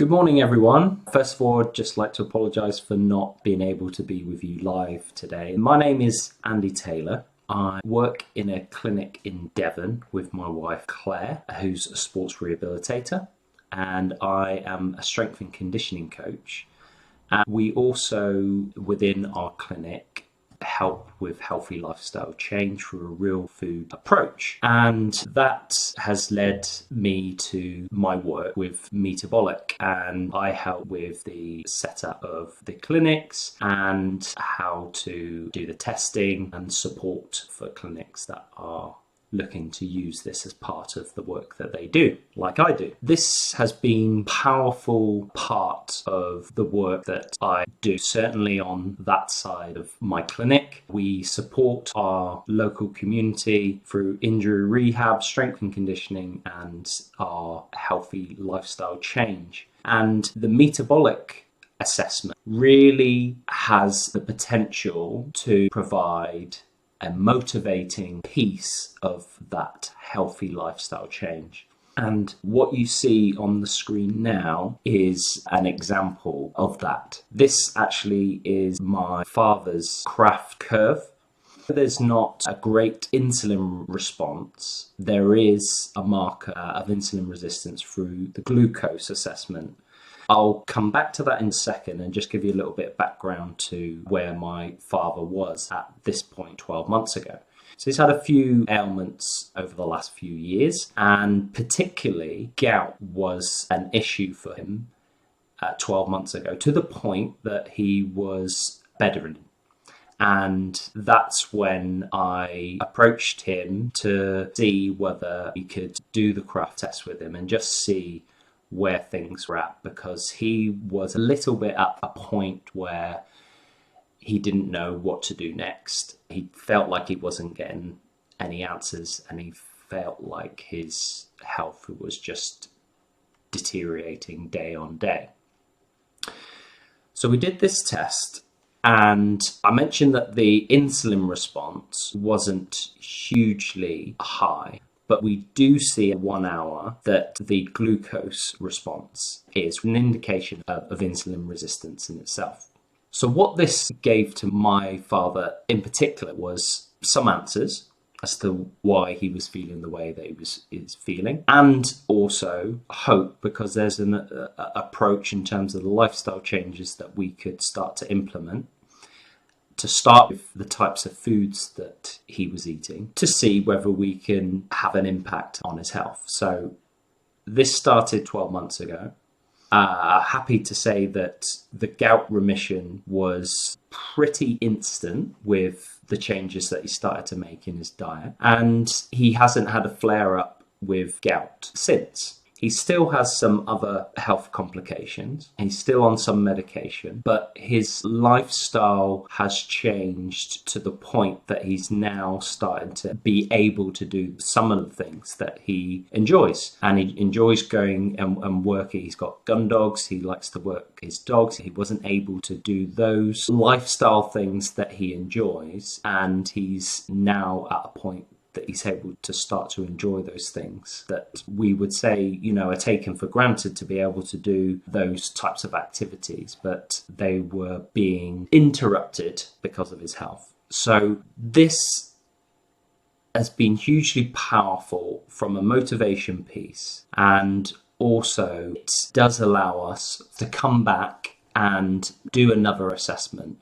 Good morning, everyone. First of all, I'd just like to apologise for not being able to be with you live today. My name is Andy Taylor. I work in a clinic in Devon with my wife Claire, who's a sports rehabilitator, and I am a strength and conditioning coach. And we also, within our clinic, help with healthy lifestyle change through a real food approach. And that has led me to my work with Meterbolic, and I help with the setup of the clinics and how to do the testing and support for clinics that are looking to use this as part of the work that they do, like I do. This has been a powerful part of the work that I do, certainly on that side of my clinic. We support our local community through injury rehab, strength and conditioning, and our healthy lifestyle change. And the metabolic assessment really has the potential to provide a motivating piece of that healthy lifestyle change. And what you see on the screen now is an example of that. This actually is my father's Kraft curve. There's not a great insulin response. There is a marker of insulin resistance through the glucose assessment. I'll come back to that in a second and just give you a little bit of background to where my father was at this point 12 months ago. So he's had a few ailments over the last few years, and particularly gout was an issue for him 12 months ago, to the point that he was bedridden. And that's when I approached him to see whether he could do the Kraft test with him and just see where things were at, because he was a little bit at a point where he didn't know what to do next. He felt like he wasn't getting any answers, and he felt like his health was just deteriorating day on day. So we did this test, and I mentioned that the insulin response wasn't hugely high, but we do see at 1 hour that the glucose response is an indication of insulin resistance in itself. So what this gave to my father in particular was some answers as to why he was feeling the way that he is feeling, and also hope, because there's an approach in terms of the lifestyle changes that we could start to implement, to start with the types of foods that he was eating, to see whether we can have an impact on his health. So this started 12 months ago. Happy to say that the gout remission was pretty instant with the changes that he started to make in his diet. And he hasn't had a flare-up with gout since. He still has some other health complications. He's still on some medication, but his lifestyle has changed to the point that he's now starting to be able to do some of the things that he enjoys. And he enjoys going and working. He's got gun dogs. He likes to work his dogs. He wasn't able to do those lifestyle things that he enjoys. And he's now at a point that he's able to start to enjoy those things that we would say, are taken for granted, to be able to do those types of activities, but they were being interrupted because of his health. So this has been hugely powerful from a motivation piece, and also it does allow us to come back and do another assessment,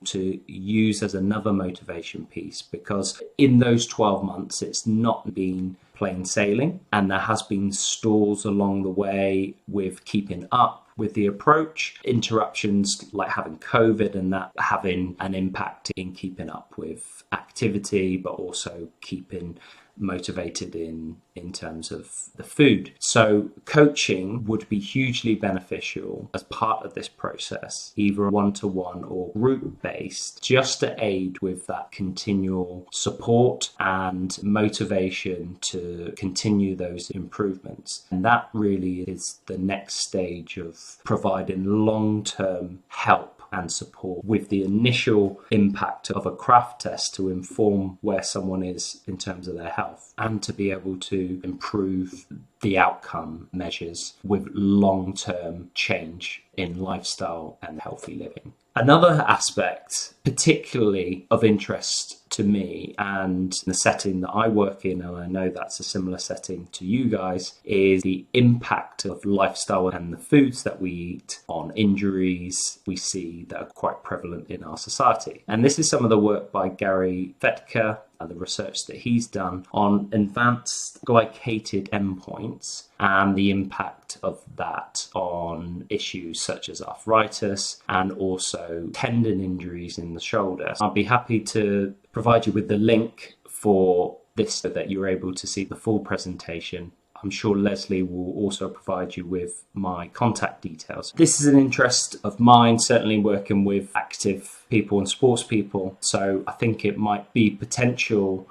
to use as another motivation piece, because in those 12 months it's not been plain sailing, and there has been stalls along the way with keeping up with the approach, interruptions like having COVID and that having an impact in keeping up with activity, but also keeping motivated in terms of the food. So coaching would be hugely beneficial as part of this process, either one-to-one or group-based, just to aid with that continual support and motivation to continue those improvements. And that really is the next stage of providing long-term help and support with the initial impact of a Kraft test to inform where someone is in terms of their health, and to be able to improve the outcome measures with long-term change in lifestyle and healthy living. Another aspect, particularly of interest to me and the setting that I work in, and I know that's a similar setting to you guys, is the impact of lifestyle and the foods that we eat on injuries we see that are quite prevalent in our society. And this is some of the work by Gary Fettke, the research that he's done on advanced glycated endpoints and the impact of that on issues such as arthritis and also tendon injuries in the shoulder. I'll be happy to provide you with the link for this so that you're able to see the full presentation. I'm sure Leslie will also provide you with my contact details. This is an interest of mine, certainly working with active people and sports people. So I think it might be potential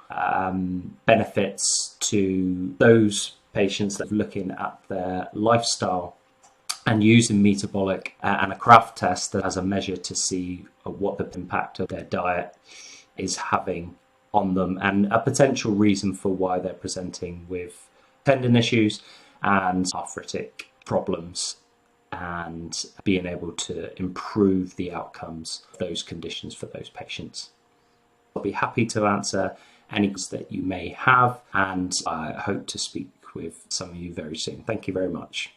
benefits to those patients that are looking at their lifestyle and using metabolic and a Kraft test as a measure to see what the impact of their diet is having on them, and a potential reason for why they're presenting with tendon issues and arthritic problems, and being able to improve the outcomes of those conditions for those patients. I'll be happy to answer any questions that you may have, and I hope to speak with some of you very soon. Thank you very much.